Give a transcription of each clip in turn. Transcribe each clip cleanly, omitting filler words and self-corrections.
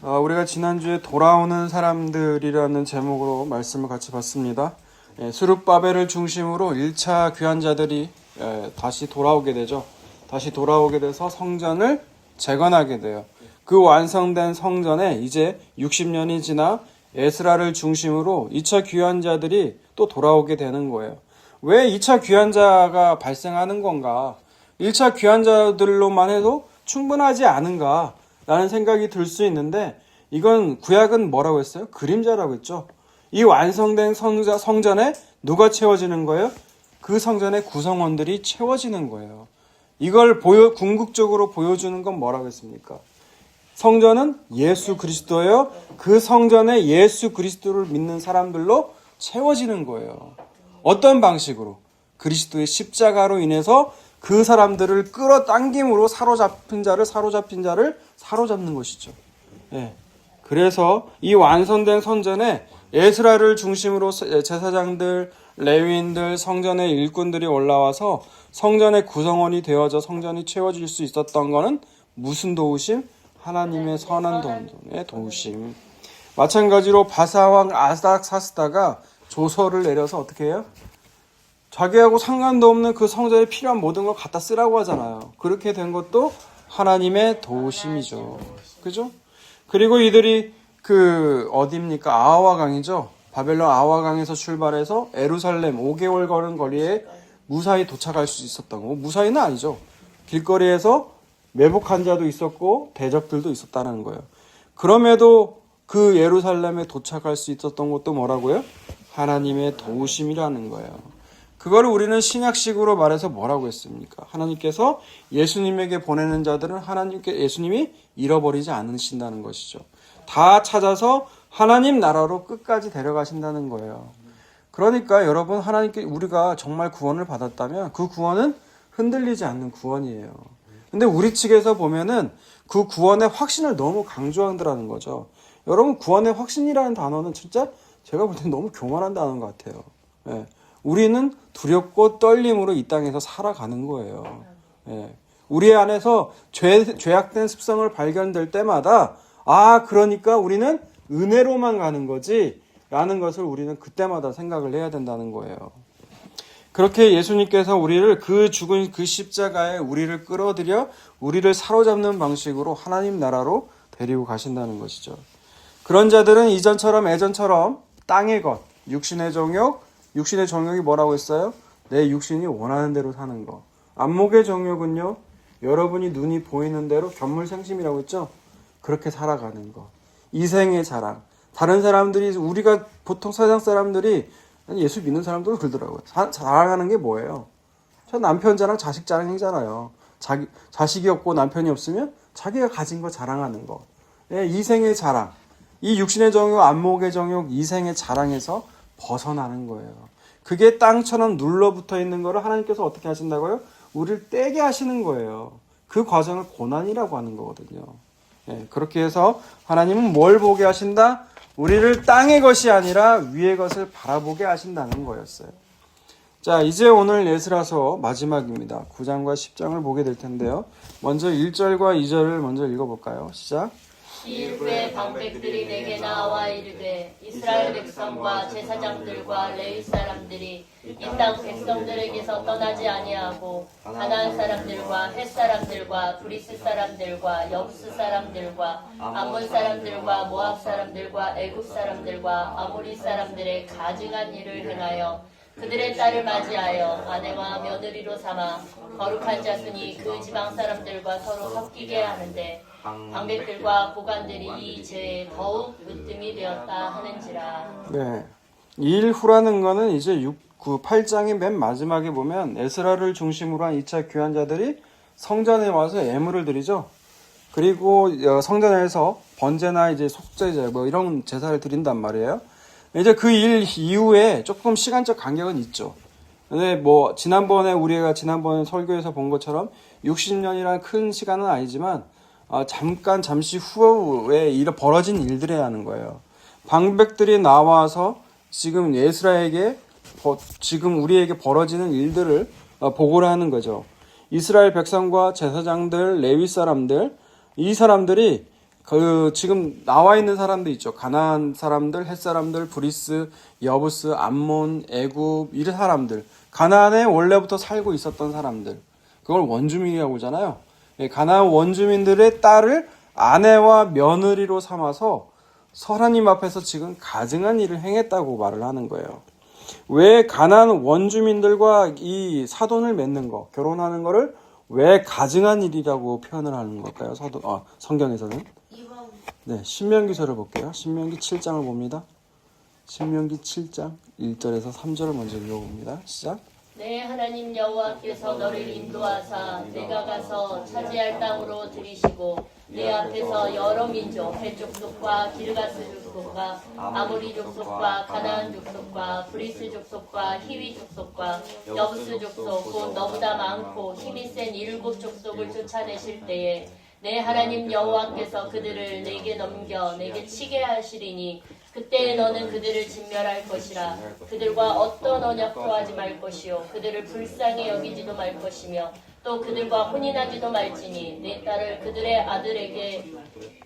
우리가 지난주에 돌아오는 사람들이라는 제목으로 말씀을 같이 봤습니다. 스룹바벨을 중심으로 1차 귀환자들이 다시 돌아오게 되죠. 다시 돌아오게 돼서 성전을 재건하게 돼요. 그 완성된 성전에 이제 60년이 지나 에스라를 중심으로 2차 귀환자들이 또 돌아오게 되는 거예요. 왜 2차 귀환자가 발생하는 건가? 1차 귀환자들로만 해도 충분하지 않은가? 라는 생각이 들 수 있는데 이건 구약은 뭐라고 했어요? 그림자라고 했죠. 이 완성된 성전에 누가 채워지는 거예요? 그 성전의 구성원들이 채워지는 거예요. 이걸 궁극적으로 보여주는 건 뭐라고 했습니까? 성전은 예수 그리스도예요. 그 성전에 예수 그리스도를 믿는 사람들로 채워지는 거예요. 어떤 방식으로? 그리스도의 십자가로 인해서 그 사람들을 끌어당김으로 사로잡힌 자를 사로잡는 것이죠. 그래서 이 완성된 성전에 에스라를 중심으로 제사장들, 레위인들, 성전의 일꾼들이 올라와서 성전의 구성원이 되어져 성전이 채워질 수 있었던 것은 무슨 도우심? 하나님의 선한 도움의 도우심. 마찬가지로 바사왕 아닥사스다가 조서를 내려서 어떻게 해요? 자기하고 상관도 없는 그 성전에 필요한 모든 걸 갖다 쓰라고 하잖아요. 그렇게 된 것도 하나님의 도우심이죠. 그죠? 그리고 이들이 어디입니까? 아하와강이죠. 바벨론 아하와강에서 출발해서 예루살렘 5개월 걸은 거리에 무사히 도착할 수 있었던 거. 무사히는 아니죠. 길거리에서 매복한 자도 있었고 대적들도 있었다는 거예요. 그럼에도 그 예루살렘에 도착할 수 있었던 것도 뭐라고요? 하나님의 도우심이라는 거예요. 그거를 우리는 신약식으로 말해서 뭐라고 했습니까? 하나님께서 예수님에게 보내는 자들은 예수님이 잃어버리지 않으신다는 것이죠. 다 찾아서 하나님 나라로 끝까지 데려가신다는 거예요. 그러니까 여러분, 우리가 정말 구원을 받았다면 그 구원은 흔들리지 않는 구원이에요. 근데 우리 측에서 보면은 그 구원의 확신을 너무 강조한다는 거죠. 여러분, 구원의 확신이라는 단어는 진짜 제가 볼 때 너무 교만한 단어인 것 같아요. 우리는 두렵고 떨림으로 이 땅에서 살아가는 거예요. 우리 안에서 죄악된 습성을 발견될 때마다 그러니까 우리는 은혜로만 가는 거지 라는 것을 우리는 그때마다 생각을 해야 된다는 거예요. 그렇게 예수님께서 우리를 그 죽은 그 십자가에 우리를 끌어들여 우리를 사로잡는 방식으로 하나님 나라로 데리고 가신다는 것이죠. 그런 자들은 이전처럼 예전처럼 땅의 것, 육신의 정욕이 뭐라고 했어요? 내 육신이 원하는 대로 사는 거. 안목의 정욕은요, 여러분이 눈이 보이는 대로 견물생심이라고 했죠? 그렇게 살아가는 거. 이생의 자랑. 다른 사람들이, 우리가 보통 세상 사람들이 예수 믿는 사람들은 그러더라고요. 자랑하는 게 뭐예요? 저 남편 자랑, 자식 자랑 행잖아요. 자식이 없고 남편이 없으면 자기가 가진 거 자랑하는 거. 이생의 자랑. 이 육신의 정욕, 안목의 정욕, 이생의 자랑에서 벗어나는 거예요. 그게 땅처럼 눌러붙어 있는 거를 하나님께서 어떻게 하신다고요? 우리를 떼게 하시는 거예요. 그 과정을 고난이라고 하는 거거든요. 그렇게 해서 하나님은 뭘 보게 하신다? 우리를 땅의 것이 아니라 위의 것을 바라보게 하신다는 거였어요. 자, 이제 오늘 에스라서 마지막입니다. 9장과 10장을 보게 될 텐데요. 먼저 1절과 2절을 먼저 읽어볼까요? 시작. 이일 후에 방백들이 내게 나와 이르되 이스라엘 백성과 제사장들과 레위 사람들이 이 땅 백성들에게서 떠나지 아니하고 가나안 사람들과 헷 사람들과 브리스 사람들과 여부스 사람들과 암몬 사람들과 모압 사람들과 애굽 사람들과 아모리 사람들의 가증한 일을 행하여 그들의 딸을 맞이하여 아내와 며느리로 삼아 거룩한 자손이 그 지방 사람들과 서로 섞이게 하는데 방백들과 보관들이 이 죄에 더욱 으뜸이 되었다 하는지라. 일 후라는 거는 이제 8장의 맨 마지막에 보면 에스라를 중심으로 한 2차 귀환자들이 성전에 와서 예물을 드리죠. 그리고 성전에서 번제나 이제 속죄제 이런 제사를 드린단 말이에요. 이제 그 일 이후에 조금 시간적 간격은 있죠. 근데 지난번에 설교에서 본 것처럼 60년이라는 큰 시간은 아니지만 잠시 후에 벌어진 일들에 하는 거예요. 방백들이 나와서 지금 에스라에게 지금 우리에게 벌어지는 일들을 보고를 하는 거죠. 이스라엘 백성과 제사장들, 레위 사람들, 이 사람들이 그 지금 나와 있는 사람들 있죠. 가나안 사람들, 헷 사람들, 브리스, 여부스, 암몬, 애굽 이런 사람들. 가나안에 원래부터 살고 있었던 사람들. 그걸 원주민이라고 하잖아요. 가나안 원주민들의 딸을 아내와 며느리로 삼아서 하나님 앞에서 지금 가증한 일을 행했다고 말을 하는 거예요. 왜 가나안 원주민들과 이 사돈을 맺는 거, 결혼하는 거를 왜 가증한 일이라고 표현을 하는 걸까요? 성경에서는. 네, 신명기서를 볼게요. 신명기 7장을 봅니다. 신명기 7장 1절에서 3절을 먼저 읽어봅니다. 시작. 내 하나님 여호와께서 너를 인도하사 내가 가서 차지할 땅으로 들이시고 내 앞에서 여러 민족 헷 족속과 길가스 족속과 아모리 족속과 가나안 족속과 브리스 족속과 히위 족속과 여부스 족속 곧 너보다 많고 힘이 센 7 족속을 쫓아내실 때에 내 하나님 여호와께서 그들을 내게 넘겨 내게 치게 하시리니 그때 너는 그들을 진멸할 것이라. 그들과 어떤 언약도 하지 말 것이요 그들을 불쌍히 여기지도 말 것이며 또 그들과 혼인하지도 말지니 내 딸을 그들의 아들에게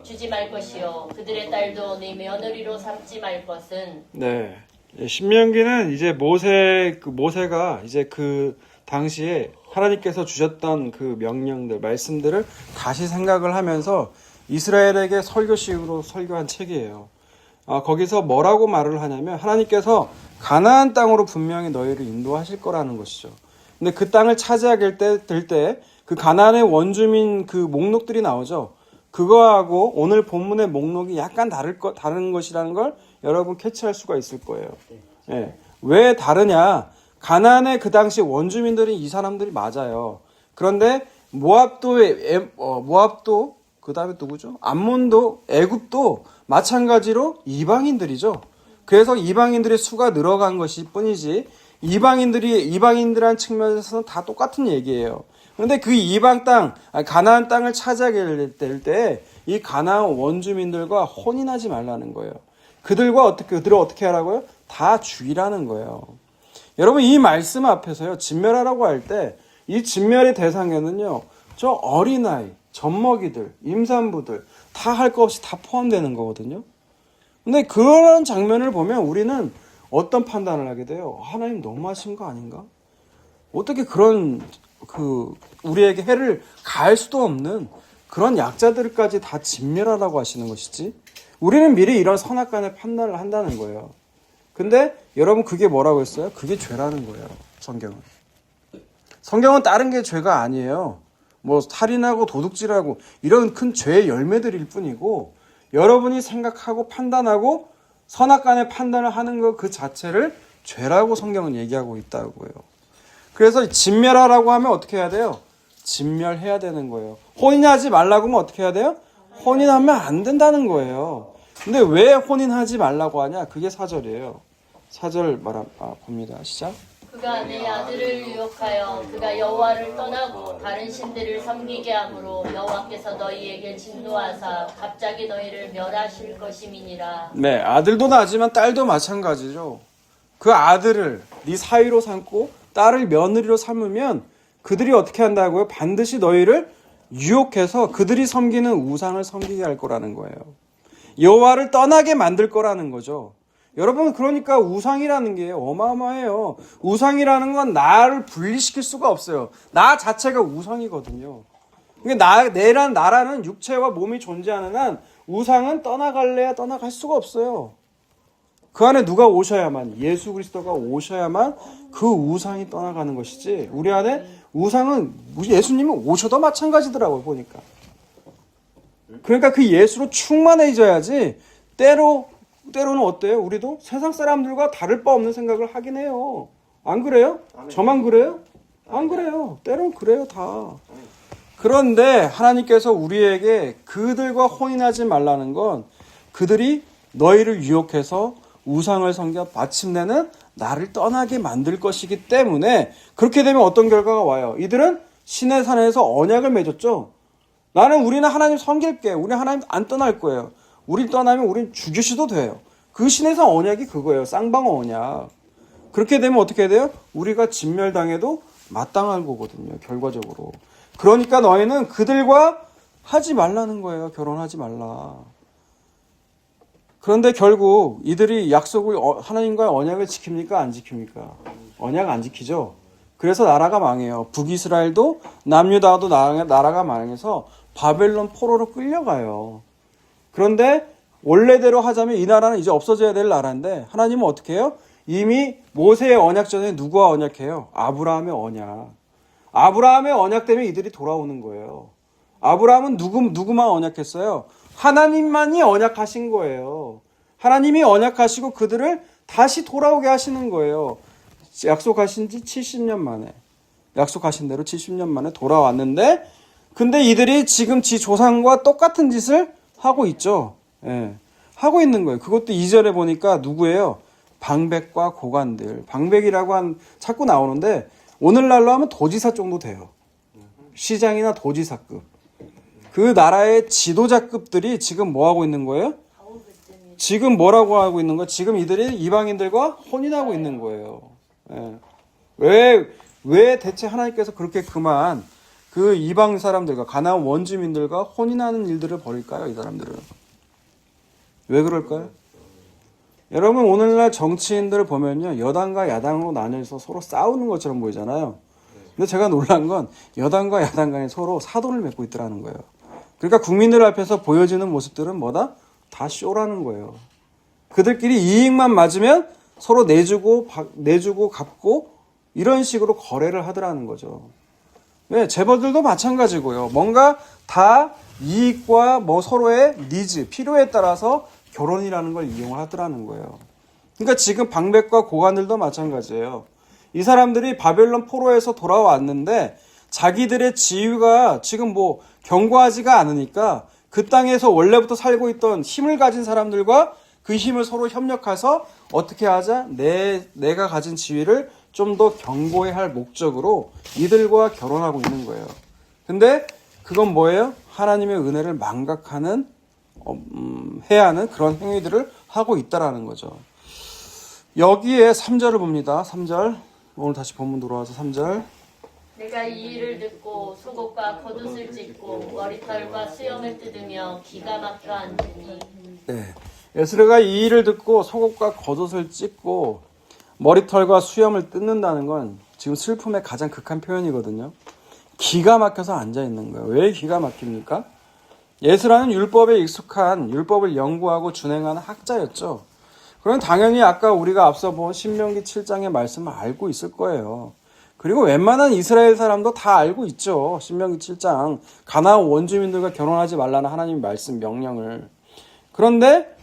주지 말 것이요 그들의 딸도 내 며느리로 삼지 말 것은. 네, 신명기는 이제 모세가 이제 그 당시에 하나님께서 주셨던 그 명령들, 말씀들을 다시 생각을 하면서 이스라엘에게 설교식으로 설교한 책이에요. 거기서 뭐라고 말을 하냐면 하나님께서 가나안 땅으로 분명히 너희를 인도하실 거라는 것이죠. 근데 그 땅을 차지하게 될 때 그 가나안의 원주민 그 목록들이 나오죠. 그거하고 오늘 본문의 목록이 약간 다른 것이라는 걸 여러분 캐치할 수가 있을 거예요. 예. 왜 다르냐? 가나안의 그 당시 원주민들이 이 사람들이 맞아요. 그런데 모압도 그 다음에 누구죠? 암몬도 애굽도 마찬가지로 이방인들이죠. 그래서 이방인들의 수가 늘어간 것이 뿐이지 이방인들한 측면에서는 다 똑같은 얘기예요. 그런데 그 이방 땅, 가나안 땅을 차지하게 될 때 이 가나안 원주민들과 혼인하지 말라는 거예요. 그들을 어떻게 하라고요? 다 죽이라는 거예요. 여러분 이 말씀 앞에서요. 진멸하라고 할 때 이 진멸의 대상에는요. 저 어린아이, 젖먹이들, 임산부들 다 할 것 없이 다 포함되는 거거든요. 근데 그런 장면을 보면 우리는 어떤 판단을 하게 돼요? 하나님 너무하신 거 아닌가? 어떻게 그런 우리에게 해를 가할 수도 없는 그런 약자들까지 다 진멸하라고 하시는 것이지? 우리는 미리 이런 선악간의 판단을 한다는 거예요. 근데 여러분 그게 뭐라고 했어요? 그게 죄라는 거예요. 성경은 다른 게 죄가 아니에요. 뭐 살인하고 도둑질하고 이런 큰 죄의 열매들일 뿐이고 여러분이 생각하고 판단하고 선악간의 판단을 하는 것 그 자체를 죄라고 성경은 얘기하고 있다고요. 그래서 진멸하라고 하면 어떻게 해야 돼요? 진멸해야 되는 거예요. 혼인하지 말라고 하면 어떻게 해야 돼요? 혼인하면 안 된다는 거예요. 근데 왜 혼인하지 말라고 하냐? 그게 4절이에요. 4절 봅니다. 시작. 그가 내 아들을 유혹하여 그가 여호와를 떠나고 다른 신들을 섬기게 하므로 여호와께서 너희에게 진노하사 갑자기 너희를 멸하실 것임이니라. 네, 아들도 나지만 딸도 마찬가지죠. 그 아들을 네 사위로 삼고 딸을 며느리로 삼으면 그들이 어떻게 한다고요? 반드시 너희를 유혹해서 그들이 섬기는 우상을 섬기게 할 거라는 거예요. 여호와를 떠나게 만들 거라는 거죠. 여러분 그러니까 우상이라는 게 어마어마해요. 우상이라는 건 나를 분리시킬 수가 없어요. 나 자체가 우상이거든요. 그러니까 나라는 육체와 몸이 존재하는 한 우상은 떠나갈래야 떠나갈 수가 없어요. 그 안에 누가 오셔야만, 예수 그리스도가 오셔야만 그 우상이 떠나가는 것이지 우리 안에 우상은 예수님은 오셔도 마찬가지더라고요. 보니까. 그러니까 그 예수로 충만해져야지 때로는 어때요? 우리도 세상 사람들과 다를 바 없는 생각을 하긴 해요. 안 그래요? 저만 그래요? 안 그래요. 때로는 그래요, 다. 그런데 하나님께서 우리에게 그들과 혼인하지 말라는 건 그들이 너희를 유혹해서 우상을 섬겨 마침내는 나를 떠나게 만들 것이기 때문에 그렇게 되면 어떤 결과가 와요? 이들은 신의 산에서 언약을 맺었죠. 우리는 하나님 섬길게. 우리 하나님 안 떠날 거예요. 우리 떠나면 우린 죽이셔도 돼요. 그 신에서 언약이 그거예요. 쌍방어 언약. 그렇게 되면 어떻게 돼요? 우리가 진멸당해도 마땅한 거거든요. 결과적으로. 그러니까 너희는 그들과 하지 말라는 거예요. 결혼하지 말라. 그런데 결국 이들이 약속을 하나님과의 언약을 지킵니까? 안 지킵니까? 언약 안 지키죠. 그래서 나라가 망해요. 북이스라엘도 남유다도 나라가 망해서 바벨론 포로로 끌려가요. 그런데 원래대로 하자면 이 나라는 이제 없어져야 될 나라인데 하나님은 어떻게 해요? 이미 모세의 언약 전에 누구와 언약해요? 아브라함의 언약. 아브라함의 언약 때문에 이들이 돌아오는 거예요. 아브라함은 누구만 언약했어요? 하나님만이 언약하신 거예요. 하나님이 언약하시고 그들을 다시 돌아오게 하시는 거예요. 약속하신 지 70년 만에. 약속하신 대로 70년 만에 돌아왔는데 근데 이들이 지금 지 조상과 똑같은 짓을 하고 있죠. 예. 하고 있는 거예요. 그것도 2절에 보니까 누구예요? 방백과 고관들. 방백이라고 자꾸 나오는데 오늘날로 하면 도지사 정도 돼요. 시장이나 도지사급. 그 나라의 지도자급들이 지금 뭐 하고 있는 거예요? 지금 뭐라고 하고 있는 거예요? 지금 이들이 이방인들과 혼인하고 있는 거예요. 예. 왜 대체 하나님께서 그렇게 그만 그 이방 사람들과 가나안 원주민들과 혼인하는 일들을 벌일까요? 이 사람들은. 왜 그럴까요? 여러분 오늘날 정치인들을 보면요. 여당과 야당으로 나뉘어서 서로 싸우는 것처럼 보이잖아요. 근데 제가 놀란 건 여당과 야당 간에 서로 사돈을 맺고 있더라는 거예요. 그러니까 국민들 앞에서 보여지는 모습들은 뭐다? 다 쇼라는 거예요. 그들끼리 이익만 맞으면 서로 내주고 갚고 이런 식으로 거래를 하더라는 거죠. 네, 재벌들도 마찬가지고요. 뭔가 다 이익과 뭐 서로의 니즈, 필요에 따라서 결혼이라는 걸 이용하더라는 거예요. 그러니까 지금 방백과 고관들도 마찬가지예요. 이 사람들이 바벨론 포로에서 돌아왔는데 자기들의 지위가 지금 뭐 견고하지가 않으니까 그 땅에서 원래부터 살고 있던 힘을 가진 사람들과 그 힘을 서로 협력해서 어떻게 하자? 내가 가진 지위를 좀 더 견고히 할 목적으로 이들과 결혼하고 있는 거예요. 근데 그건 뭐예요? 하나님의 은혜를 망각하는 해야 하는 그런 행위들을 하고 있다라는 거죠. 여기에 3절을 봅니다. 3절. 오늘 다시 본문 돌아와서 3절. 내가 이 일을 듣고 속옷과 겉옷을 찢고 머리털과 수염을 뜯으며 기가 막혀 앉으니. 네. 에스라가 이 일을 듣고 속옷과 겉옷을 찢고 머리털과 수염을 뜯는다는 건 지금 슬픔의 가장 극한 표현이거든요. 기가 막혀서 앉아 있는 거예요. 왜 기가 막힙니까? 에스라는 율법에 익숙한 율법을 연구하고 준행하는 학자였죠. 그럼 당연히 아까 우리가 앞서 본 신명기 7장의 말씀을 알고 있을 거예요. 그리고 웬만한 이스라엘 사람도 다 알고 있죠. 신명기 7장 가나안 원주민들과 결혼하지 말라는 하나님의 말씀 명령을. 그런데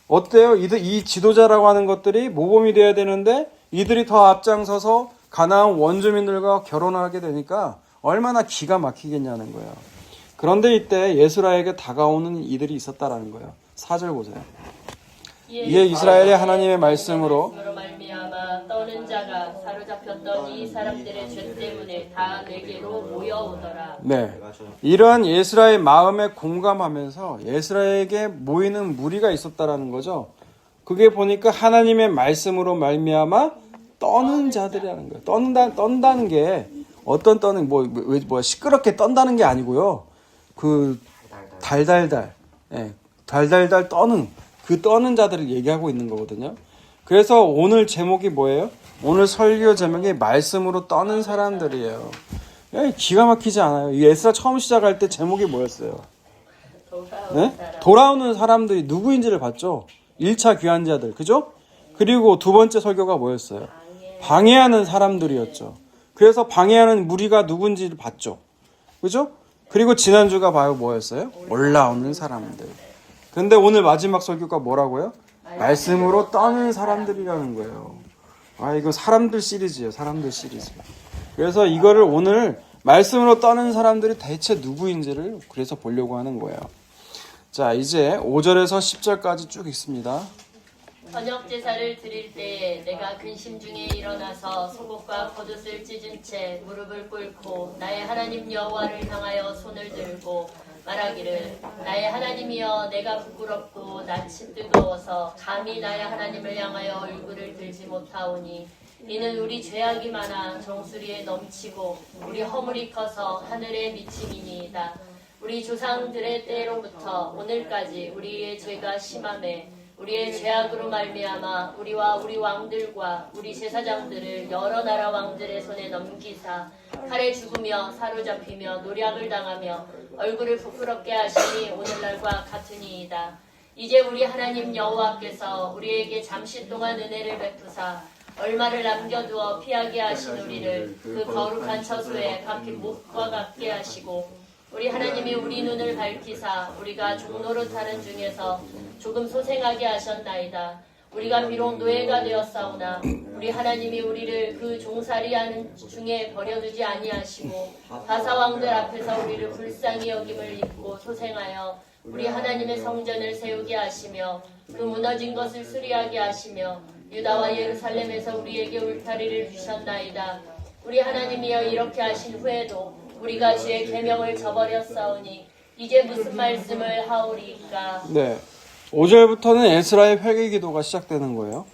어때요? 이 지도자라고 하는 것들이 모범이 돼야 되는데 이들이 더 앞장서서 가나안 원주민들과 결혼하게 되니까 얼마나 기가 막히겠냐는 거예요. 그런데 이때 예수라에게 다가오는 이들이 있었다라는 거예요. 4절 보세요. 이에 이스라엘의 하나님의 말씀으로 말미암아 떠는 자가 사로잡혔던 이 사람들의 죄 때문에 다 내게로 모여오더라. 네, 이러한 예스라의 마음에 공감하면서 예스라에게 모이는 무리가 있었다라는 거죠. 그게 보니까 하나님의 말씀으로 말미암아 떠는 자들이라는 거예요. 떤다는 게 어떤 떠는 뭐 시끄럽게 떤다는 게 아니고요. 그 달달달 떠는 그 떠는 자들을 얘기하고 있는 거거든요. 그래서 오늘 제목이 뭐예요? 오늘 설교 제목이 말씀으로 떠는 사람들이에요. 기가 막히지 않아요? 이 에스라 처음 시작할 때 제목이 뭐였어요? 네? 돌아오는 사람들이 누구인지를 봤죠. 1차 귀환자들, 그죠? 그리고 두 번째 설교가 뭐였어요? 방해하는 사람들이었죠. 그래서 방해하는 무리가 누군지를 봤죠. 그죠? 그리고 지난주가 바로 뭐였어요? 올라오는 사람들. 근데 오늘 마지막 설교가 뭐라고요? 말씀으로 떠는 사람들이라는 거예요. 이거 사람들 시리즈예요. 사람들 시리즈. 그래서 이거를 오늘 말씀으로 떠는 사람들이 대체 누구인지를 그래서 보려고 하는 거예요. 자, 이제 5절에서 10절까지 쭉 읽습니다. 저녁 제사를 드릴 때에 내가 근심 중에 일어나서 속옷과 겉옷을 찢은 채 무릎을 꿇고 나의 하나님 여호와를 향하여 손을 들고 말하기를 나의 하나님이여 내가 부끄럽고 낯이 뜨거워서 감히 나의 하나님을 향하여 얼굴을 들지 못하오니 이는 우리 죄악이 많아 정수리에 넘치고 우리 허물이 커서 하늘에 미침이니이다. 우리 조상들의 때로부터 오늘까지 우리의 죄가 심함에 우리의 죄악으로 말미암아 우리와 우리 왕들과 우리 제사장들을 여러 나라 왕들의 손에 넘기사 칼에 죽으며 사로잡히며 노략을 당하며 얼굴을 부끄럽게 하시니 오늘날과 같으니이다. 이제 우리 하나님 여호와께서 우리에게 잠시 동안 은혜를 베푸사 얼마를 남겨두어 피하게 하신 우리를 그 거룩한 처소에 각기 못과 같게 하시고 우리 하나님이 우리 눈을 밝히사 우리가 종노릇하는 중에서 조금 소생하게 하셨나이다. 우리가 비록 노예가 되었사오나 우리 하나님이 우리를 그 종살이하는 중에 버려두지 아니하시고 바사왕들 앞에서 우리를 불쌍히 여김을 입고 소생하여 우리 하나님의 성전을 세우게 하시며 그 무너진 것을 수리하게 하시며 유다와 예루살렘에서 우리에게 울타리를 주셨나이다. 우리 하나님이여 이렇게 하신 후에도 우리가 주의 계명을 저버렸사오니 이제 무슨 말씀을 하오리까? 네. 5절부터는 에스라의 회개 기도가 시작되는 거예요.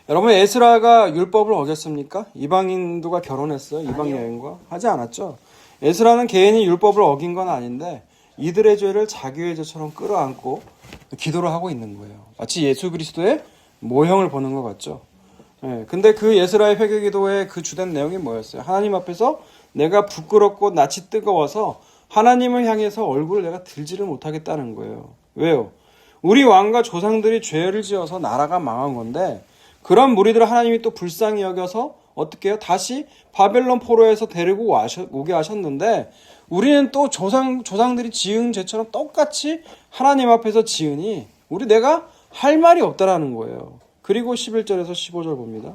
여러분, 에스라가 율법을 어겼습니까? 이방인들과 결혼했어요? 이방 여인과? 하지 않았죠. 에스라는 개인이 율법을 어긴 건 아닌데 이들의 죄를 자기의 죄처럼 끌어안고 기도를 하고 있는 거예요. 마치 예수 그리스도의 모형을 보는 것 같죠. 네, 근데 그 에스라의 회개 기도의 그 주된 내용이 뭐였어요? 하나님 앞에서 내가 부끄럽고 낯이 뜨거워서 하나님을 향해서 얼굴을 내가 들지를 못하겠다는 거예요. 왜요? 우리 왕과 조상들이 죄를 지어서 나라가 망한 건데 그런 무리들을 하나님이 또 불쌍히 여겨서 어떻게 해요? 다시 바벨론 포로에서 데리고 오게 하셨는데 우리는 또 조상들이 지은 죄처럼 똑같이 하나님 앞에서 지으니 내가 할 말이 없다라는 거예요. 그리고 11절에서 15절 봅니다.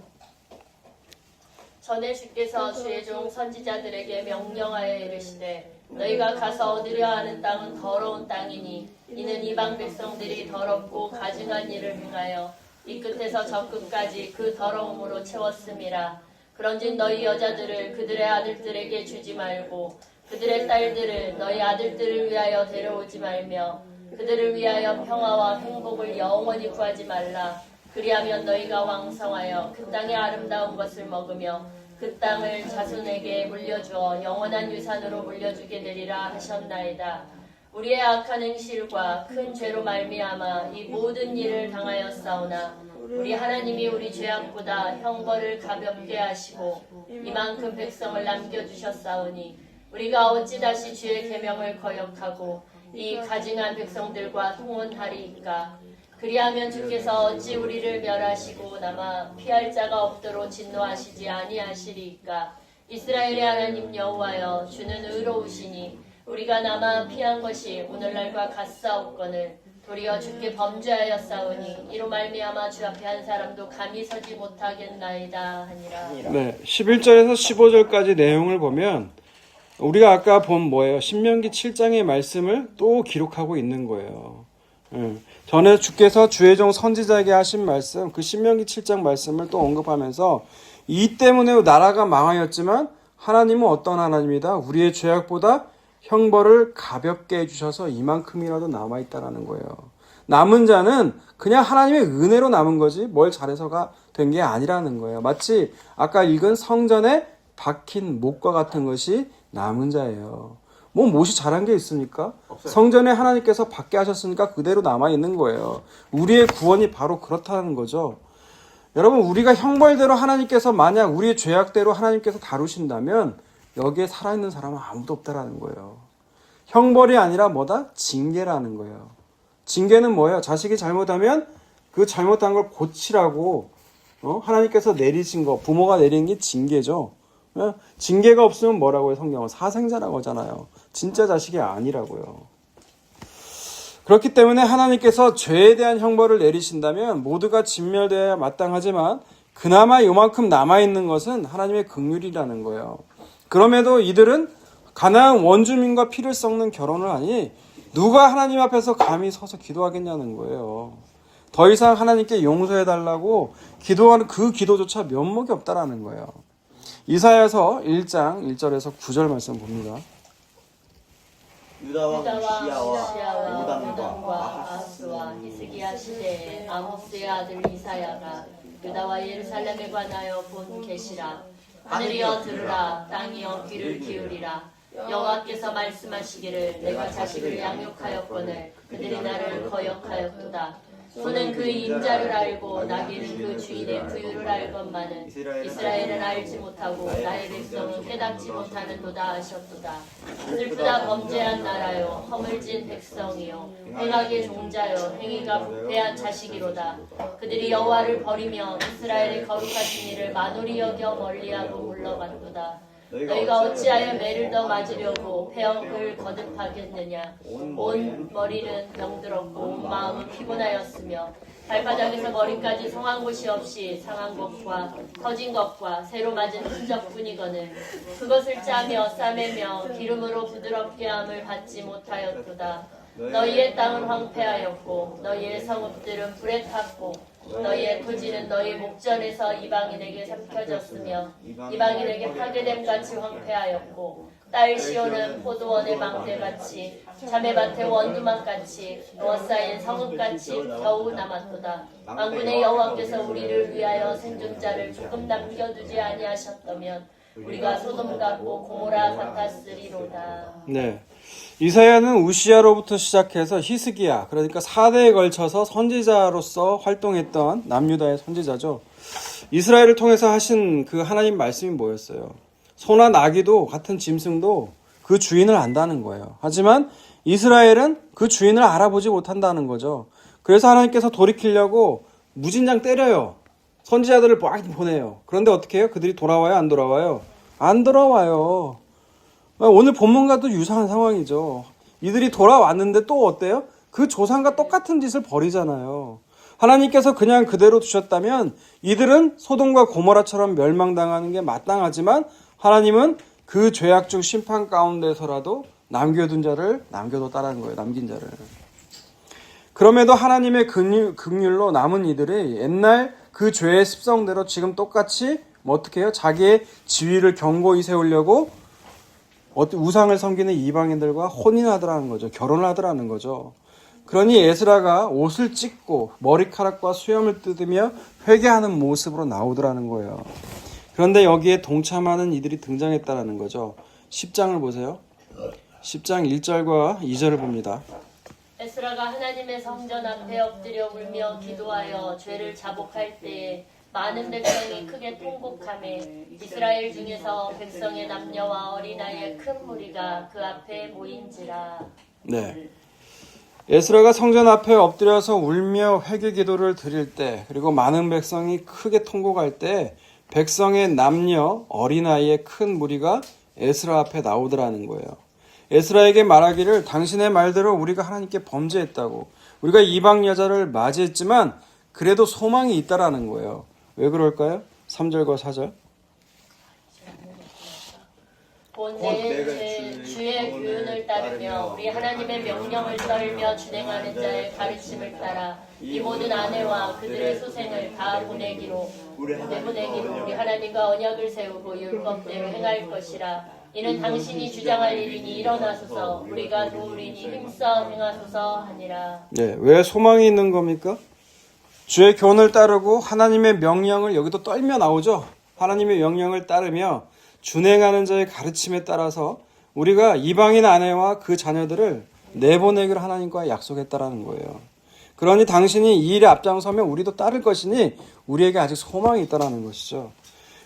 전에 주께서 주의 종 선지자들에게 명령하여 이르시되 너희가 가서 얻으려 하는 땅은 더러운 땅이니 이는 이방 백성들이 더럽고 가증한 일을 행하여 이 끝에서 저 끝까지 그 더러움으로 채웠음이라. 그런즉 너희 여자들을 그들의 아들들에게 주지 말고 그들의 딸들을 너희 아들들을 위하여 데려오지 말며 그들을 위하여 평화와 행복을 영원히 구하지 말라. 그리하면 너희가 왕성하여 그 땅의 아름다운 것을 먹으며 그 땅을 자손에게 물려주어 영원한 유산으로 물려주게 되리라 하셨나이다. 우리의 악한 행실과 큰 죄로 말미암아 이 모든 일을 당하였사오나 우리 하나님이 우리 죄악보다 형벌을 가볍게 하시고 이만큼 백성을 남겨주셨사오니 우리가 어찌 다시 주의 계명을 거역하고 이 가증한 백성들과 통혼하리이까. 그리하면 주께서 어찌 우리를 멸하시고 남아 피할 자가 없도록 진노하시지 아니하시리이까. 이스라엘의 하나님 여호와여 주는 의로우시니 우리가 남아 피한 것이 오늘날과 같사옵거늘 도리어 주께 범죄하였사오니 이로 말미암아 주 앞에 한 사람도 감히 서지 못하겠나이다 하니라. 네, 11절에서 15절까지 내용을 보면 우리가 아까 본 뭐예요? 신명기 7장의 말씀을 또 기록하고 있는 거예요. 전에 주께서 주의 종 선지자에게 하신 말씀, 그 신명기 7장 말씀을 또 언급하면서 이 때문에 나라가 망하였지만 하나님은 어떤 하나님이다? 우리의 죄악보다 형벌을 가볍게 해주셔서 이만큼이라도 남아있다라는 거예요. 남은 자는 그냥 하나님의 은혜로 남은 거지 뭘 잘해서가 된 게 아니라는 거예요. 마치 아까 읽은 성전에 박힌 못과 같은 것이 남은 자예요. 뭐 못이 잘한 게 있습니까? 없어요. 성전에 하나님께서 받게 하셨으니까 그대로 남아있는 거예요. 우리의 구원이 바로 그렇다는 거죠. 여러분, 우리가 형벌대로 하나님께서 만약 우리의 죄악대로 하나님께서 다루신다면 여기에 살아있는 사람은 아무도 없다라는 거예요. 형벌이 아니라 뭐다? 징계라는 거예요. 징계는 뭐예요? 자식이 잘못하면 그 잘못한 걸 고치라고 하나님께서 내리신 거, 부모가 내린 게 징계죠. 징계가 없으면 뭐라고요? 성경은 사생자라고 하잖아요. 진짜 자식이 아니라고요. 그렇기 때문에 하나님께서 죄에 대한 형벌을 내리신다면 모두가 진멸되어야 마땅하지만 그나마 요만큼 남아있는 것은 하나님의 긍휼이라는 거예요. 그럼에도 이들은 가나안 원주민과 피를 섞는 결혼을 하니 누가 하나님 앞에서 감히 서서 기도하겠냐는 거예요. 더 이상 하나님께 용서해달라고 기도하는 그 기도조차 면목이 없다라는 거예요. 이사야서 1장 1절에서 9절 말씀 봅니다. 유다와 우시아와 우시아와 요담과 요담과 아하스와 히스기야 시대에 아모스의 아들 이사야가 유다와 예루살렘에 관하여 본 계시라. 하늘이여 들으라, 땅이여 귀를 기울이라. 여호와께서 말씀하시기를 내가 자식을 양육하였거늘 그들이 나를 거역하였도다. 소는 그 인자를 알고 나귀는 그 주인의 부유를 알건만은 이스라엘은 알지 못하고 나의 백성은 깨닫지 못하는도다 하셨도다. 슬프다 범죄한 나라요 허물진 백성이요 행악의 종자요 행위가 부패한 자식이로다. 그들이 여호와를 버리며 이스라엘의 거룩하신 이를 만홀히 여겨 멀리하고 물러갔도다. 너희가 어찌하여 매를 더 맞으려고 폐역을 거듭하겠느냐. 온 머리는 병들었고 온 마음은 피곤하였으며 발바닥에서 머리까지 성한 곳이 없이 상한 것과 터진 것과 새로 맞은 흔적뿐이거늘 그것을 짜며 싸매며 기름으로 부드럽게 함을 받지 못하였도다. 너희의 땅은 황폐하였고 너희의 성읍들은 불에 탔고 너희의 토지는 너희 목전에서 이방인에게 삼켜졌으며 이방인에게 파괴됨같이 황폐하였고 딸 시온은 포도원의 망대같이 자매밭의 원두막같이 누워싸인 성읍같이 겨우 남았도다. 만군의 여호와께서 우리를 위하여 생존자를 조금 남겨두지 아니하셨다면 우리가 소돔 같고 고모라 같았으리로다. 네. 이사야는 우시야로부터 시작해서 히스기야, 그러니까 4대에 걸쳐서 선지자로서 활동했던 남유다의 선지자죠. 이스라엘을 통해서 하신 그 하나님 말씀이 뭐였어요? 소나 나귀도 같은 짐승도 그 주인을 안다는 거예요. 하지만 이스라엘은 그 주인을 알아보지 못한다는 거죠. 그래서 하나님께서 돌이키려고 무진장 때려요. 선지자들을 막 보내요. 그런데 어떻게 해요? 그들이 돌아와요? 안 돌아와요? 안 돌아와요. 오늘 본문과도 유사한 상황이죠. 이들이 돌아왔는데 또 어때요? 그 조상과 똑같은 짓을 벌이잖아요. 하나님께서 그냥 그대로 두셨다면 이들은 소돔과 고모라처럼 멸망당하는 게 마땅하지만 하나님은 그 죄악중 심판 가운데서라도 남겨둔 자를 남겨뒀다는 거예요. 남긴 자를. 그럼에도 하나님의 긍휼로 남은 이들이 옛날 그 죄의 습성대로 지금 똑같이 어떻게 해요? 자기의 지위를 견고히 세우려고 우상을 섬기는 이방인들과 혼인하더라는 거죠. 결혼을 하더라는 거죠. 그러니 에스라가 옷을 찢고 머리카락과 수염을 뜯으며 회개하는 모습으로 나오더라는 거예요. 그런데 여기에 동참하는 이들이 등장했다는 거죠. 10장을 보세요. 10장 1절과 2절을 봅니다. 에스라가 하나님의 성전 앞에 엎드려 울며 기도하여 죄를 자복할 때에 많은 백성이 크게 통곡하매 이스라엘 중에서 백성의 남녀와 어린아이의 큰 무리가 그 앞에 모인지라. 네. 에스라가 성전 앞에 엎드려서 울며 회개 기도를 드릴 때, 그리고 많은 백성이 크게 통곡할 때 백성의 남녀 어린아이의 큰 무리가 에스라 앞에 나오더라는 거예요. 에스라에게 말하기를 당신의 말대로 우리가 하나님께 범죄했다고, 우리가 이방 여자를 맞이했지만 그래도 소망이 있다라는 거예요. 왜 그럴까요? 3절과 4절. 곧 내 주의 교훈을 따르며 우리 하나님의 명령을 떨며 준행하는 자의 가르침을 따라 이 모든 아내와 그들의 소생을 다 보내기로 우리 하나님과 언약을 세우고 율법대로 행할 것이라. 이는 당신이 주장할 일이니 일어나소서 우리가 도우리니 힘써 행하소서 하니라. 네, 왜 소망이 있는 겁니까? 주의 교훈을 따르고 하나님의 명령을, 여기도 떨며 나오죠. 하나님의 명령을 따르며 준행하는 자의 가르침에 따라서 우리가 이방인 아내와 그 자녀들을 내보내기로 하나님과 약속했다라는 거예요. 그러니 당신이 이 일에 앞장서면 우리도 따를 것이니 우리에게 아직 소망이 있다라는 것이죠.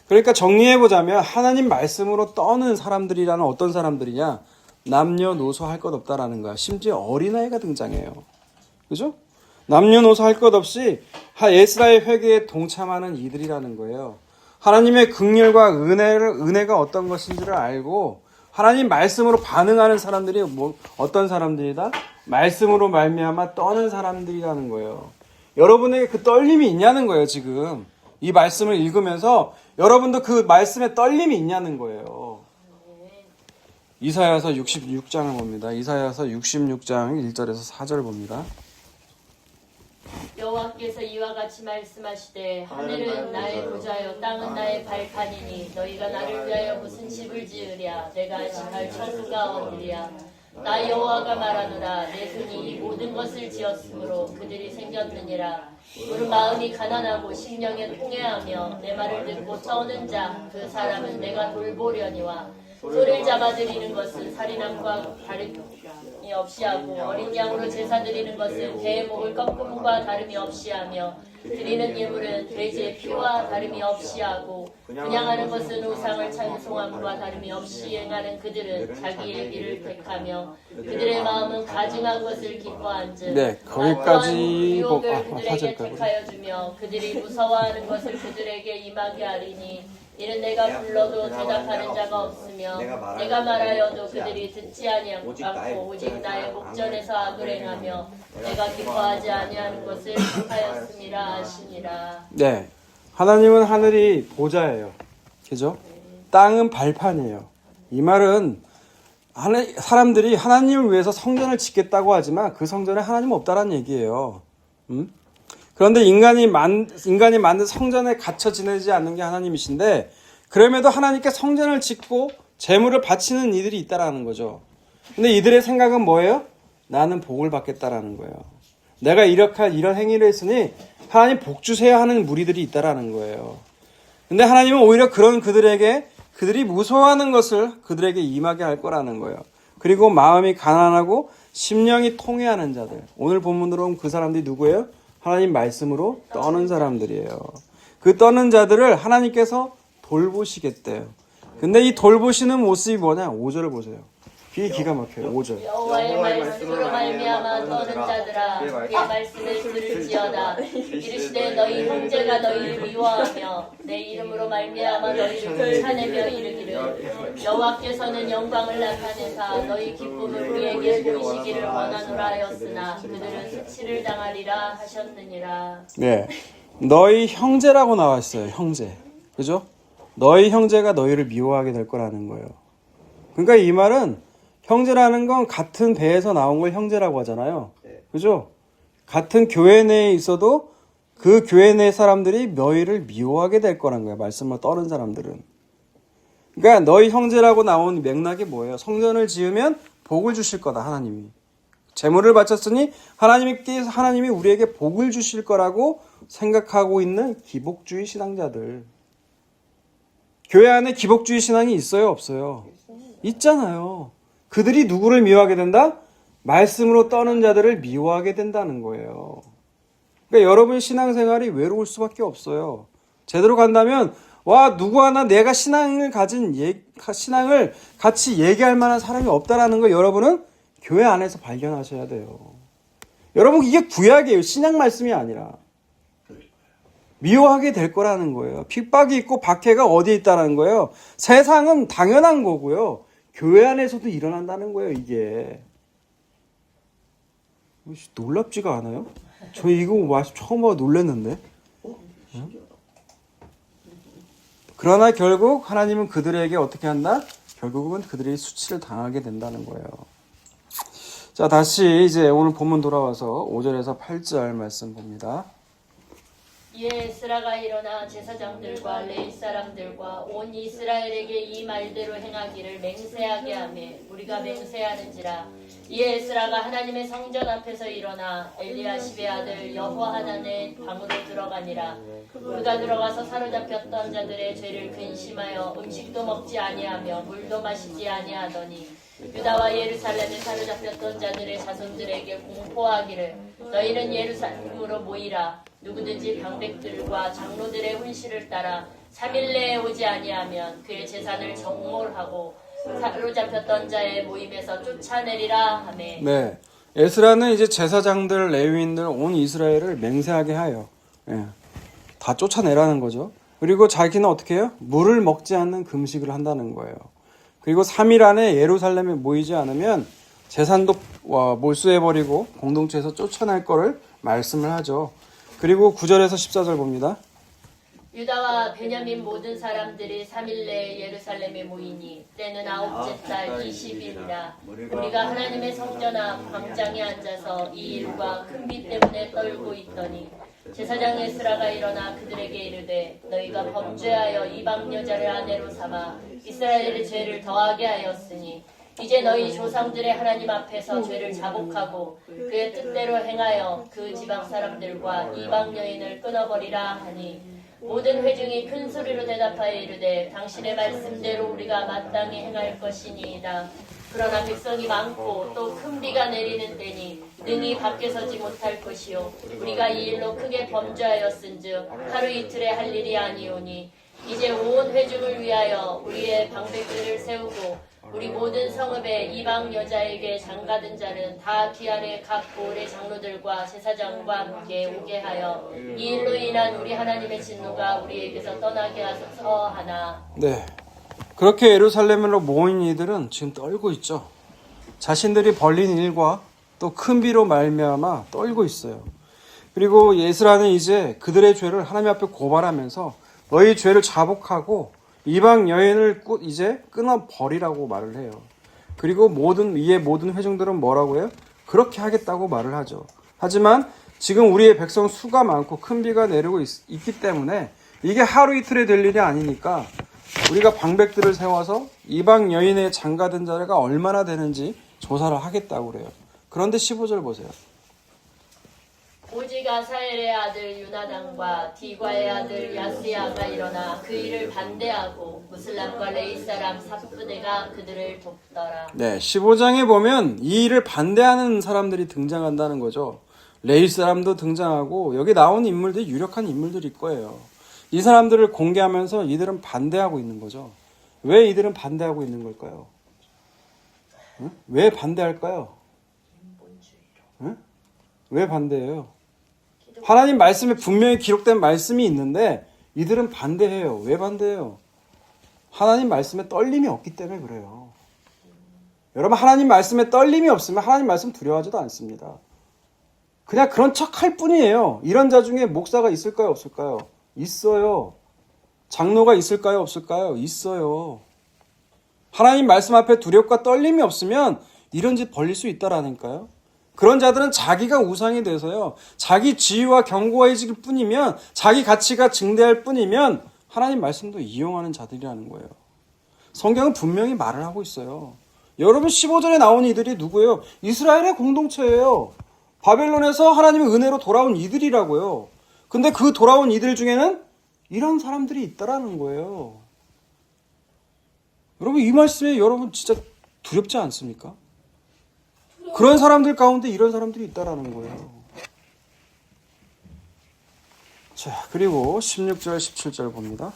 그러니까 정리해보자면 하나님 말씀으로 떠는 사람들이라는 어떤 사람들이냐? 남녀노소 할 것 없다라는 거야. 심지어 어린아이가 등장해요. 그죠? 남녀노소 할 것 없이 에스라의 회개에 동참하는 이들이라는 거예요. 하나님의 긍휼과 은혜가 어떤 것인지를 알고 하나님 말씀으로 반응하는 사람들이 어떤 사람들이다? 말씀으로 말미암아 떠는 사람들이라는 거예요. 여러분에게 그 떨림이 있냐는 거예요. 지금 이 말씀을 읽으면서 여러분도 그 말씀에 떨림이 있냐는 거예요. 이사야서 66장을 봅니다. 이사야서 66장 1절에서 4절을 봅니다. 여호와께서 이와 같이 말씀하시되 하늘은 나의 보좌요 땅은 나의 발판이니 너희가 나를 위하여 무슨 집을 지으랴. 내가 지할 처소가 어디랴. 나 여호와가 말하노라. 내 손이 이 모든 것을 지었으므로 그들이 생겼느니라. 우리 마음이 가난하고 심령에 통회하며 내 말을 듣고 떠는 자 그 사람은 내가 돌보려니와 소를 잡아 드리는 것은 살인함과 다름이 없이 하고 어린 양으로 제사 드리는 것은 개의 목을 꺾음과 다름이 없이 하며 드리는 예물은 돼지의 피와 다름이 없이 하고 분양하는 것은 우상을 찬송함과 다름이 없이 행하는 그들은 자기의 길을 택하며 그들의 마음은 가증한 것을 기뻐한즉 네, 거기까지 유혹을 그들에게 화제일까요? 택하여 주며 그들이 무서워하는 것을 그들에게 임하게 하리니 이는 내가 불러도 대답하는 자가 없으며 내가 말하여도 그들이 듣지 아니하고 오직 나의 목전에서 악을 행하며 내가 기뻐하지 아니하는 것을 택하였음이라 하시니라. 네, 하나님은 하늘이 보좌예요. 그죠? 땅은 발판이에요. 이 말은 사람들이 하나님을 위해서 성전을 짓겠다고 하지만 그 성전에 하나님은 없다라는 얘기예요. 그런데 인간이 만든 성전에 갇혀 지내지 않는 게 하나님이신데 그럼에도 하나님께 성전을 짓고 재물을 바치는 이들이 있다라는 거죠. 근데 이들의 생각은 뭐예요? 나는 복을 받겠다라는 거예요. 내가 이런 행위를 했으니 하나님 복 주세요 하는 무리들이 있다라는 거예요. 근데 하나님은 오히려 그런 그들이 무서워하는 것을 그들에게 임하게 할 거라는 거예요. 그리고 마음이 가난하고 심령이 통회하는 자들. 오늘 본문으로 보면 그 사람들이 누구예요? 하나님 말씀으로 떠는 사람들이에요. 그 떠는 자들을 하나님께서 돌보시겠대요. 근데 이 돌보시는 모습이 뭐냐? 5절을 보세요. 귀 기가 막혀요. 5절. 여호와의 말씀으로 말미암아 떠는 자들아 그의 말씀을 들을지어다. 이르시되 너희 형제가 너희를 미워하며 내 이름으로 말미암아 너희를 쫓아내며 이르기를 여호와께서는 영광을 나타내사 너희 기쁨을 우리에게 보이시기를 원하노라 하였으나 그들은 수치를 당하리라 하셨느니라. 네, 너희 형제라고 나와 있어요. 형제. 그죠? 너희 형제가 너희를 미워하게 될 거라는 거예요. 그러니까 이 말은 형제라는 건 같은 배에서 나온 걸 형제라고 하잖아요. 그죠? 같은 교회 내에 있어도 그 교회 내 사람들이 너희를 미워하게 될 거란 거예요. 말씀을 떠는 사람들은. 그러니까 너희 형제라고 나온 맥락이 뭐예요? 성전을 지으면 복을 주실 거다, 하나님이. 재물을 바쳤으니 하나님이 우리에게 복을 주실 거라고 생각하고 있는 기복주의 신앙자들. 교회 안에 기복주의 신앙이 있어요, 없어요? 있잖아요. 그들이 누구를 미워하게 된다? 말씀으로 떠는 자들을 미워하게 된다는 거예요. 그러니까 여러분 신앙생활이 외로울 수밖에 없어요. 제대로 간다면 누구 하나 내가 신앙을 같이 얘기할 만한 사람이 없다라는 거 여러분은 교회 안에서 발견하셔야 돼요. 여러분 이게 구약이에요. 신약 말씀이 아니라. 미워하게 될 거라는 거예요. 핍박이 있고 박해가 어디에 있다는 거예요. 세상은 당연한 거고요. 교회 안에서도 일어난다는 거예요, 이게. 놀랍지가 않아요? 저 이거 처음 보고 놀랐는데. 응? 그러나 결국 하나님은 그들에게 어떻게 한다? 결국은 그들이 수치를 당하게 된다는 거예요. 자, 다시 이제 오늘 본문 돌아와서 5절에서 8절 말씀 봅니다. 이에 에스라가 일어나 제사장들과 레위 사람들과 온 이스라엘에게 이 말대로 행하기를 맹세하게 하며 우리가 맹세하는지라. 이에 에스라가 하나님의 성전 앞에서 일어나 엘리야십의 아들 여호하난의 방으로 들어가니라. 그가 들어가서 사로잡혔던 자들의 죄를 근심하여 음식도 먹지 아니하며 물도 마시지 아니하더니 유다와 예루살렘에 사로잡혔던 자들의 자손들에게 공포하기를 너희는 예루살렘으로 모이라. 누구든지 방백들과 장로들의 훈시를 따라 3일 내에 오지 아니하면 그의 재산을 정몰하고 사로잡혔던 자의 모임에서 쫓아내리라 하매. 네, 에스라는 이제 제사장들, 레위인들, 온 이스라엘을 맹세하게 하여 다 쫓아내라는 거죠. 그리고 자기는 어떻게 해요? 물을 먹지 않는 금식을 한다는 거예요. 그리고 3일 안에 예루살렘에 모이지 않으면 재산도 몰수해버리고 공동체에서 쫓아낼 거를 말씀을 하죠. 그리고 9절에서 14절 봅니다. 유다와 베냐민 모든 사람들이 3일 내에 예루살렘에 모이니 때는 9째 달 20일이라. 우리가 하나님의 성전 앞 광장에 앉아서 이 일과 큰 비 때문에 떨고 있더니 제사장 에스라가 일어나 그들에게 이르되 너희가 범죄하여 이방 여자를 아내로 삼아 이스라엘의 죄를 더하게 하였으니 이제 너희 조상들의 하나님 앞에서 죄를 자복하고 그의 뜻대로 행하여 그 지방 사람들과 이방 여인을 끊어버리라 하니 모든 회중이 큰 소리로 대답하여 이르되 당신의 말씀대로 우리가 마땅히 행할 것이니이다. 그러나 백성이 많고 또 큰 비가 내리는 때니 능히 밖에 서지 못할 것이요 우리가 이 일로 크게 범죄하였은즉 하루 이틀에 할 일이 아니오니 이제 온 회중을 위하여 우리의 방백들을 세우고 우리 모든 성읍의 이방 여자에게 장가든 자는 다 기한의 각 고을의 장로들과 제사장과 함께 오게 하여 이 일로 인한 우리 하나님의 진노가 우리에게서 떠나게 하소서 하나. 네. 그렇게 예루살렘으로 모인 이들은 지금 떨고 있죠. 자신들이 벌린 일과 또 큰 비로 말미암아 떨고 있어요. 그리고 예스라는 이제 그들의 죄를 하나님 앞에 고발하면서 너희 죄를 자복하고 이방 여인을 이제 끊어버리라고 말을 해요. 그리고 위의 모든 회중들은 뭐라고 해요? 그렇게 하겠다고 말을 하죠. 하지만 지금 우리의 백성 수가 많고 큰 비가 내리고 있기 때문에 이게 하루 이틀에 될 일이 아니니까 우리가 방백들을 세워서 이방 여인의 장가든 자가 얼마나 되는지 조사를 하겠다고 그래요. 그런데 15절 보세요. 오직 아사엘의 아들 유나단과 디과의 아들 야스야가 일어나 그 일을 반대하고 무슬람과 레이 사람 삽부대가 그들을 돕더라. 네, 15장에 보면 이 일을 반대하는 사람들이 등장한다는 거죠. 레이 사람도 등장하고 여기 나온 인물들이 유력한 인물들일 거예요. 이 사람들을 공개하면서 이들은 반대하고 있는 거죠. 왜 이들은 반대하고 있는 걸까요? 응? 왜 반대할까요? 응? 왜 반대해요? 하나님 말씀에 분명히 기록된 말씀이 있는데 이들은 반대해요. 왜 반대해요? 하나님 말씀에 떨림이 없기 때문에 그래요. 여러분, 하나님 말씀에 떨림이 없으면 하나님 말씀 두려워하지도 않습니다. 그냥 그런 척 할 뿐이에요. 이런 자 중에 목사가 있을까요? 없을까요? 있어요. 장로가 있을까요? 없을까요? 있어요. 하나님 말씀 앞에 두렵과 떨림이 없으면 이런 짓 벌릴 수 있다라니까요. 그런 자들은 자기가 우상이 돼서요. 자기 지위와 견고해질 뿐이면, 자기 가치가 증대할 뿐이면 하나님 말씀도 이용하는 자들이라는 거예요. 성경은 분명히 말을 하고 있어요. 여러분, 15절에 나온 이들이 누구예요? 이스라엘의 공동체예요. 바벨론에서 하나님의 은혜로 돌아온 이들이라고요. 근데 그 돌아온 이들 중에는 이런 사람들이 있다라는 거예요. 여러분, 이 말씀에 여러분 진짜 두렵지 않습니까? 그런 사람들 가운데 이런 사람들이 있다라는 거예요. 자, 그리고 16절, 17절 봅니다.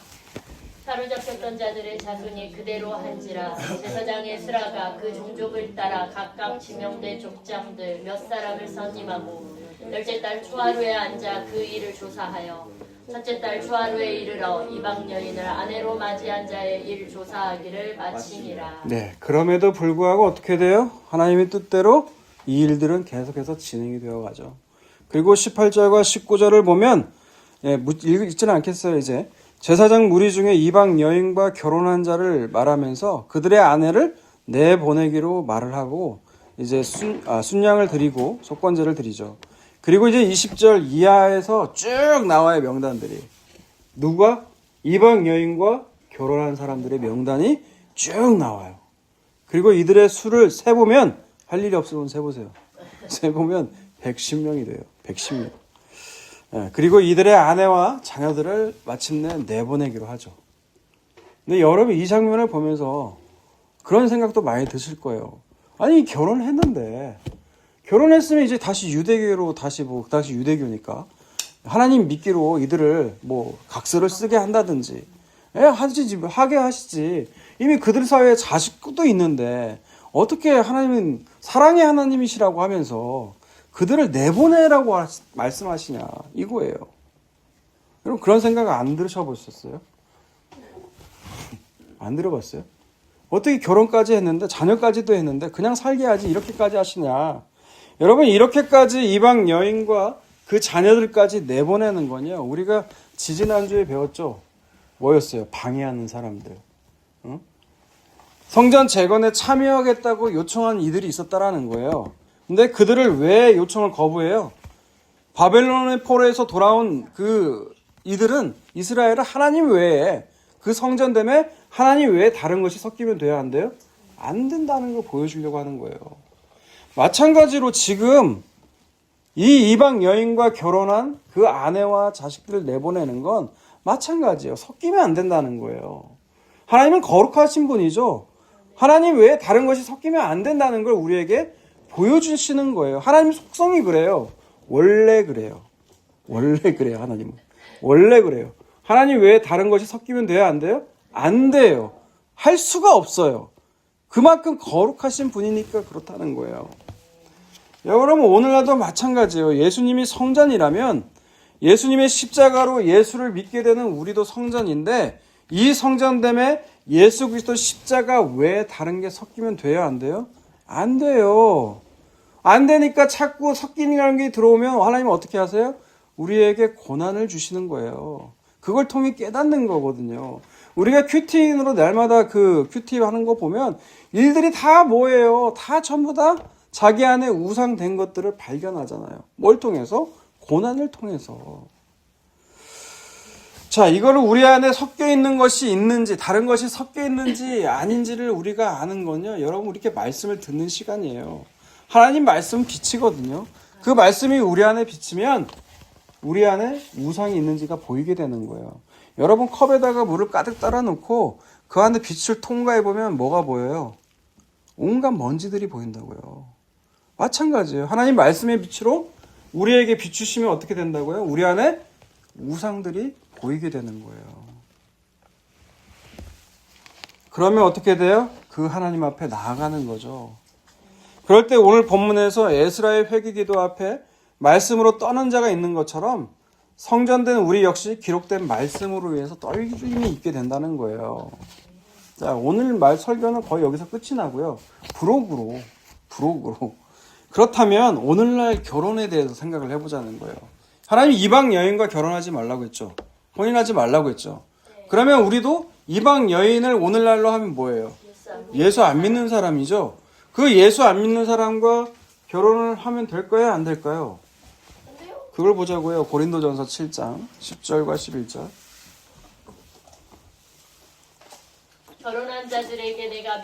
사로잡혔던 자들의 자손이 그대로 한지라 제사장 에스라가 그 종족을 따라 각각 지명된 족장들 몇 사람을 선임하고 열째 달 초하루에 앉아 그 일을 조사하여 첫째 달 초하루에 이르러 이방 여인을 아내로 맞이한 자의 일 조사하기를 마치니라. 네, 그럼에도 불구하고 어떻게 돼요? 하나님의 뜻대로 이 일들은 계속해서 진행이 되어 가죠. 그리고 18절과 19절을 보면 읽지는 않겠어요. 이제 제사장 무리 중에 이방 여인과 결혼한 자를 말하면서 그들의 아내를 내보내기로 말을 하고 이제 순양을 드리고 속건제를 드리죠. 그리고 이제 20절 이하에서 쭉 나와요, 명단들이. 누가? 이방 여인과 결혼한 사람들의 명단이 쭉 나와요. 그리고 이들의 수를 세보면, 할 일이 없으면 세보세요. 세보면 110명이 돼요. 110명. 그리고 이들의 아내와 자녀들을 마침내 내보내기로 하죠. 근데 여러분, 이 장면을 보면서 그런 생각도 많이 드실 거예요. 아니, 결혼했으면 이제 다시 유대교로 다시 유대교니까 하나님 믿기로 이들을 각서를 쓰게 한다든지 하게 하시지. 이미 그들 사이에 자식도 있는데 어떻게 하나님은 사랑의 하나님이시라고 하면서 그들을 내보내라고 말씀하시냐 이거예요. 여러분, 그런 생각 안 들으셔보셨어요? 안 들어봤어요? 어떻게 결혼까지 했는데 자녀까지도 했는데 그냥 살게 하지 이렇게까지 하시냐. 여러분, 이렇게까지 이방 여인과 그 자녀들까지 내보내는 건요, 우리가 지지난주에 배웠죠. 뭐였어요? 방해하는 사람들. 응? 성전 재건에 참여하겠다고 요청한 이들이 있었다라는 거예요. 근데 그들을 왜 요청을 거부해요? 바벨론의 포로에서 돌아온 그 이들은 이스라엘은 하나님 외에, 그 성전됨에 하나님 외에 다른 것이 섞이면 돼야 한대요? 안 된다는 걸 보여주려고 하는 거예요. 마찬가지로 지금 이 이방 여인과 결혼한 그 아내와 자식들을 내보내는 건 마찬가지예요. 섞이면 안 된다는 거예요. 하나님은 거룩하신 분이죠. 하나님 외에 다른 것이 섞이면 안 된다는 걸 우리에게 보여주시는 거예요. 하나님 속성이 그래요. 원래 그래요. 원래 그래요. 하나님은. 원래 그래요. 하나님 외에 다른 것이 섞이면 돼요? 안 돼요? 안 돼요. 할 수가 없어요. 그만큼 거룩하신 분이니까 그렇다는 거예요. 여러분 오늘날도 마찬가지예요. 예수님이 성전이라면 예수님의 십자가로 예수를 믿게 되는 우리도 성전인데 이 성전됨에 예수 그리스도 십자가 외에 다른 게 섞이면 돼요? 안 돼요? 안 돼요. 안 되니까 자꾸 섞이는 게 들어오면 하나님은 어떻게 하세요? 우리에게 고난을 주시는 거예요. 그걸 통해 깨닫는 거거든요. 우리가 큐티인으로 날마다 그 큐티 하는 거 보면 일들이 다 뭐예요? 다 전부 다 자기 안에 우상된 것들을 발견하잖아요. 뭘 통해서? 고난을 통해서. 자, 이거를 우리 안에 섞여 있는 것이 있는지 다른 것이 섞여 있는지 아닌지를 우리가 아는 건요. 여러분 이렇게 말씀을 듣는 시간이에요. 하나님 말씀은 빛이거든요. 그 말씀이 우리 안에 비치면 우리 안에 우상이 있는지가 보이게 되는 거예요. 여러분 컵에다가 물을 가득 따라 놓고 그 안에 빛을 통과해 보면 뭐가 보여요? 온갖 먼지들이 보인다고요. 마찬가지예요. 하나님 말씀의 빛으로 우리에게 비추시면 어떻게 된다고요? 우리 안에 우상들이 보이게 되는 거예요. 그러면 어떻게 돼요? 그 하나님 앞에 나아가는 거죠. 그럴 때 오늘 본문에서 에스라의 회개기도 앞에 말씀으로 떠는 자가 있는 것처럼 성전된 우리 역시 기록된 말씀으로 인해서 떨림이 있게 된다는 거예요. 자, 오늘 말 설교는 거의 여기서 끝이 나고요. 부록으로. 그렇다면 오늘날 결혼에 대해서 생각을 해보자는 거예요. 하나님 이방 여인과 결혼하지 말라고 했죠. 혼인하지 말라고 했죠. 그러면 우리도 이방 여인을 오늘날로 하면 뭐예요? 예수 안 믿는 사람이죠. 그 예수 안 믿는 사람과 결혼을 하면 될까요? 안 될까요? 그걸 보자고요. 고린도전서 7장 10절과 11절. 결혼한 자들에게 내가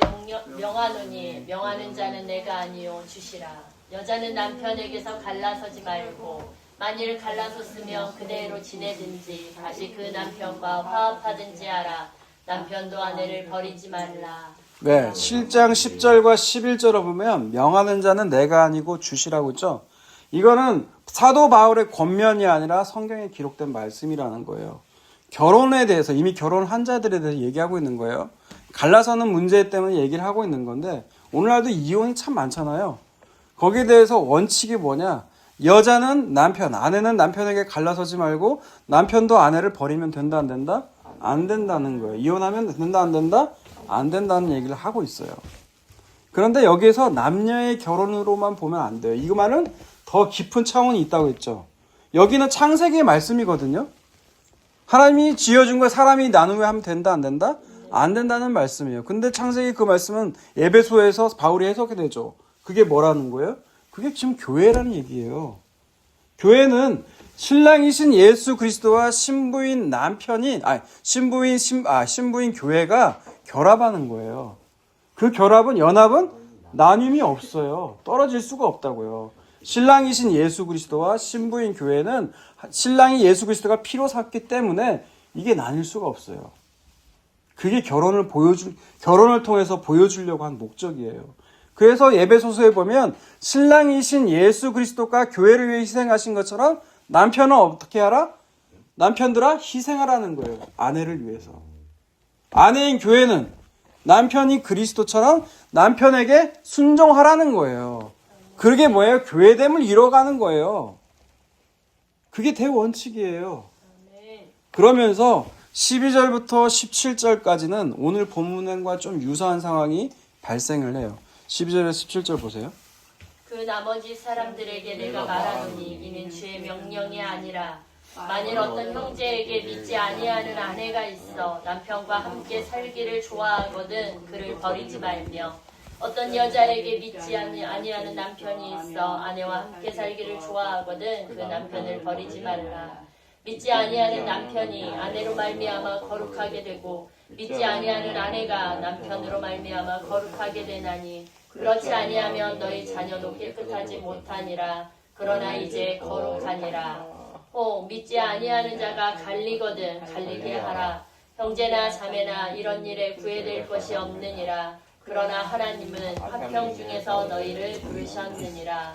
명하노니 명하는 자는 내가 아니요 주시라. 여자는 남편에게서 갈라서지 말고 만일 갈라섰으면 그대로 지내든지 다시 그 남편과 화합하든지 하라. 남편도 아내를 버리지 말라. 네, 7장 10절과 11절을 보면 명하는 자는 내가 아니고 주시라고 했죠. 이거는 사도 바울의 권면이 아니라 성경에 기록된 말씀이라는 거예요. 결혼에 대해서 이미 결혼한 자들에 대해서 얘기하고 있는 거예요. 갈라서는 문제 때문에 얘기를 하고 있는 건데 오늘날도 이혼이 참 많잖아요. 거기에 대해서 원칙이 뭐냐? 여자는 남편, 아내는 남편에게 갈라서지 말고 남편도 아내를 버리면 된다 안 된다? 안 된다는 거예요. 이혼하면 된다 안 된다? 안 된다는 얘기를 하고 있어요. 그런데 여기에서 남녀의 결혼으로만 보면 안 돼요. 이 말은 더 깊은 차원이 있다고 했죠. 여기는 창세기의 말씀이거든요. 하나님이 지어준 걸 사람이 나누면 하면 된다 안 된다? 안 된다는 말씀이에요. 근데 창세기 그 말씀은 에베소에서 바울이 해석이 되죠. 그게 뭐라는 거예요? 그게 지금 교회라는 얘기예요. 교회는 신랑이신 예수 그리스도와 신부인 신부인 교회가 결합하는 거예요. 그 결합은 연합은 나눔이 없어요. 떨어질 수가 없다고요. 신랑이신 예수 그리스도와 신부인 교회는 신랑이 예수 그리스도가 피로 샀기 때문에 이게 나뉠 수가 없어요. 그게 결혼을 통해서 보여주려고 한 목적이에요. 그래서 에베소서에 보면 신랑이신 예수 그리스도가 교회를 위해 희생하신 것처럼 남편은 어떻게 하라? 남편들아 희생하라는 거예요. 아내를 위해서. 아내인 교회는 남편이 그리스도처럼 남편에게 순종하라는 거예요. 그게 뭐예요? 교회됨을 이뤄가는 거예요. 그게 대원칙이에요. 그러면서 12절부터 17절까지는 오늘 본문과 좀 유사한 상황이 발생을 해요. 12절에서 17절 보세요. 그 나머지 사람들에게 내가 말하노니 이는 주의 명령이 아니라 만일 어떤 형제에게 믿지 아니하는 아내가 있어 남편과 함께 살기를 좋아하거든 그를 버리지 말며 어떤 여자에게 믿지 아니하는 남편이 있어 아내와 함께 살기를 좋아하거든 그 남편을 버리지 말라. 믿지 아니하는 남편이 아내로 말미암아 거룩하게 되고 믿지 아니하는 아내가 남편으로 말미암아 거룩하게 되나니 그렇지 아니하면 너희 자녀도 깨끗하지 못하니라. 그러나 이제 거룩하니라. 혹 믿지 아니하는 자가 갈리거든 갈리게 하라. 형제나 자매나 이런 일에 구애될 것이 없느니라. 그러나 하나님은 화평 중에서 너희를 부르셨느니라.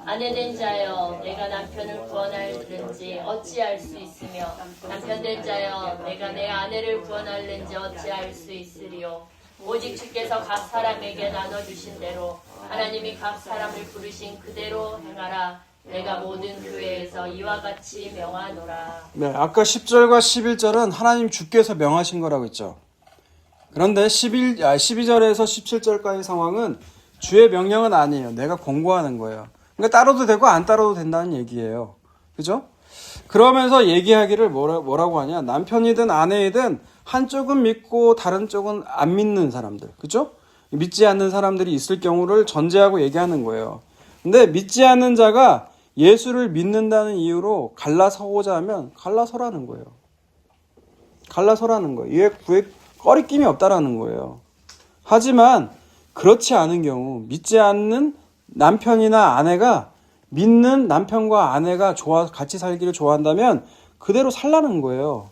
아내된 자여 내가 남편을 구원할는지 어찌할 수 있으며 남편된 자여 내가 내 아내를 구원할는지 어찌할 수 있으리요. 오직 주께서 각 사람에게 나눠주신 대로 하나님이 각 사람을 부르신 그대로 행하라. 내가 모든 교회에서 이와 같이 명하노라. 네, 아까 10절과 11절은 하나님 주께서 명하신 거라고 했죠. 그런데 12절에서 17절까지 상황은 주의 명령은 아니에요. 내가 공고하는 거예요. 그러니까 따라도 되고 안 따라도 된다는 얘기예요. 그죠? 그러면서 얘기하기를 뭐라고 하냐. 남편이든 아내이든 한쪽은 믿고 다른 쪽은 안 믿는 사람들. 그죠? 믿지 않는 사람들이 있을 경우를 전제하고 얘기하는 거예요. 근데 믿지 않는 자가 예수를 믿는다는 이유로 갈라서고자 하면 갈라서라는 거예요. 갈라서라는 거예요. 이에 꺼리낌이 없다라는 거예요. 하지만 그렇지 않은 경우 믿지 않는 남편이나 아내가 믿는 남편과 아내가 같이 살기를 좋아한다면 그대로 살라는 거예요.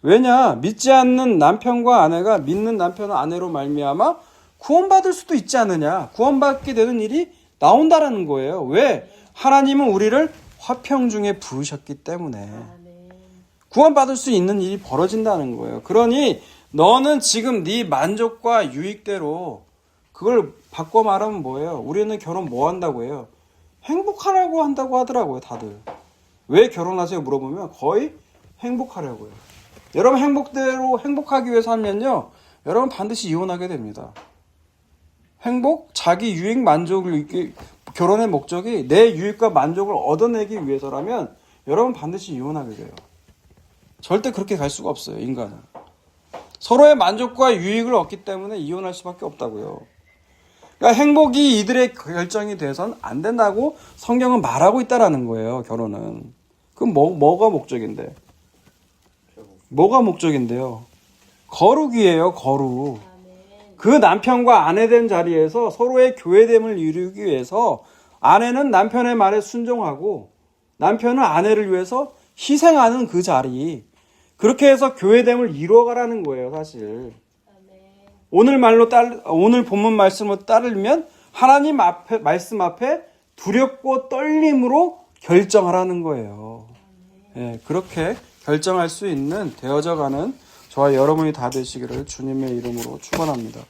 왜냐? 믿지 않는 남편과 아내가 믿는 남편과 아내로 말미암아 구원받을 수도 있지 않느냐. 구원받게 되는 일이 나온다라는 거예요. 왜? 하나님은 우리를 화평 중에 부르셨기 때문에 구원받을 수 있는 일이 벌어진다는 거예요. 그러니 너는 지금 네 만족과 유익대로 그걸 바꿔 말하면 뭐예요? 우리는 결혼 뭐 한다고 해요? 행복하라고 한다고 하더라고요, 다들. 왜 결혼하세요? 물어보면 거의 행복하려고요. 여러분 행복대로 행복하기 위해서 하면요, 여러분 반드시 이혼하게 됩니다. 행복, 자기 유익, 만족을 결혼의 목적이 내 유익과 만족을 얻어내기 위해서라면 여러분 반드시 이혼하게 돼요. 절대 그렇게 갈 수가 없어요, 인간은. 서로의 만족과 유익을 얻기 때문에 이혼할 수밖에 없다고요. 그러니까 행복이 이들의 결정이 돼선 안 된다고 성경은 말하고 있다라는 거예요, 결혼은. 그럼 뭐가 목적인데? 뭐가 목적인데요? 거룩이에요, 거룩. 그 남편과 아내 된 자리에서 서로의 교회됨을 이루기 위해서 아내는 남편의 말에 순종하고 남편은 아내를 위해서 희생하는 그 자리. 그렇게 해서 교회됨을 이루어가라는 거예요, 사실. 오늘 본문 말씀으로 따르면 하나님 앞에, 말씀 앞에 두렵고 떨림으로 결정하라는 거예요. 예, 그렇게 결정할 수 있는 되어져 가는 저와 여러분이 다 되시기를 주님의 이름으로 축원합니다.